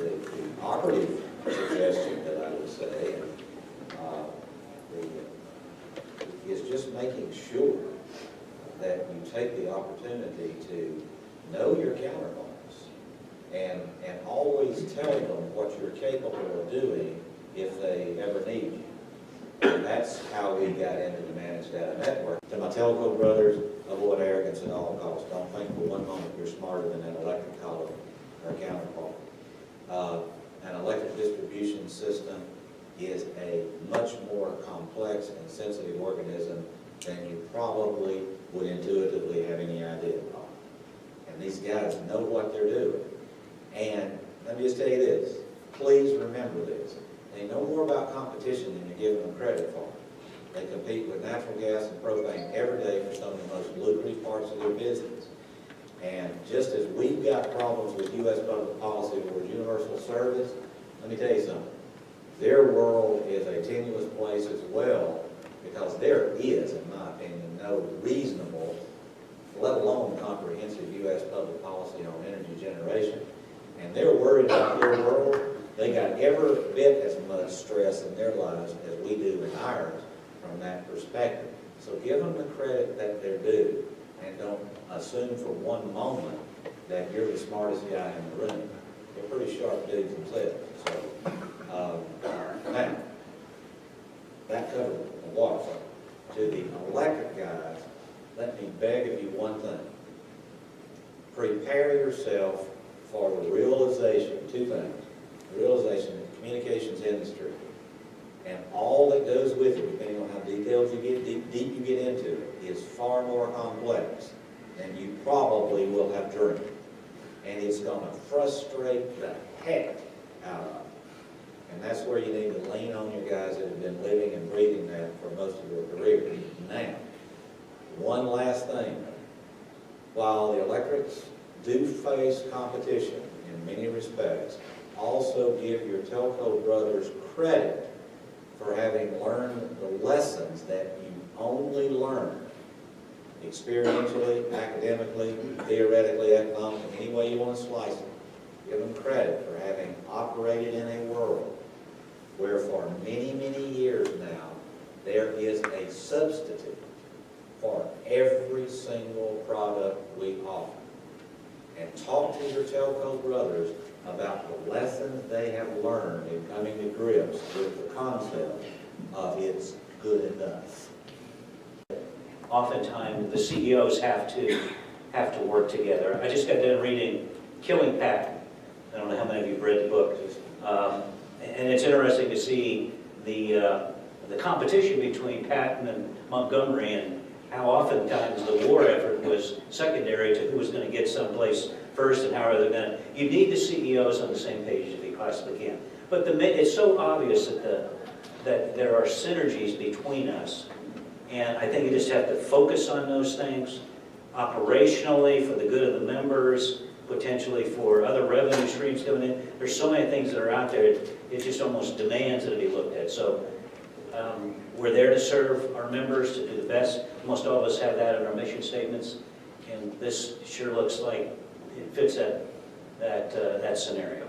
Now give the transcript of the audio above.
the operative suggestion that I would say is just making sure that you take the opportunity to know your counterparts and always tell them what you're capable of doing if they ever need you. And that's how we got into the managed data network. To my telco brothers, avoid arrogance at all costs. Don't think for one moment you're smarter than an electric colleague or counterpart. An electric distribution system is a much more complex and sensitive organism than you probably would intuitively have any idea of. And these guys know what they're doing. And let me just tell you this, please remember this. They know more about competition than you're giving them credit for. They compete with natural gas and propane every day for some of the most lucrative parts of their business. And just as we've got problems with U.S. public policy towards universal service, let me tell you something. Their world is a tenuous place as well, because there is, in my opinion, no reasonable, let alone comprehensive U.S. public policy on energy generation. And they're worried about their world. They got every bit as much stress in their lives as we do in ours from that perspective. So give them the credit that they're due, and don't assume for one moment that you're the smartest guy in the room. They're pretty sharp dudes themselves. So, now, that covers the water side. To the electric guys, let me beg of you one thing. Prepare yourself for the realization, two things. The realization that the communications industry and all that goes with it, depending on how detailed you get, deep you get into it, is far more complex than you probably will have dreamed. And it's going to frustrate the heck out of you. And that's where you need to lean on your guys that have been living and breathing that for most of their career. Now, one last thing. While the electrics do face competition in many respects, also give your telco brothers credit for having learned the lessons that you only learn experientially, academically, theoretically, economically, any way you want to slice it. Give them credit for having operated in a world where for many, many years now, there is a substitute for every single product we offer. And talk to your telco brothers about the lessons they have learned in coming to grips with the concept of it's good enough. Oftentimes, the CEOs have to work together. I just got done reading Killing Patton. I don't know how many of you have read the book. And it's interesting to see the competition between Patton and Montgomery, and how oftentimes the war effort was secondary to who was going to get someplace first and how are they going to. You need the CEOs on the same page if you possibly can. But it's so obvious that there are synergies between us, and I think you just have to focus on those things operationally for the good of the members, potentially for other revenue streams coming in. There's so many things that are out there, it just almost demands that it be looked at. So we're there to serve our members, to do the best. Most all of us have that in our mission statements, and this sure looks like it fits that scenario.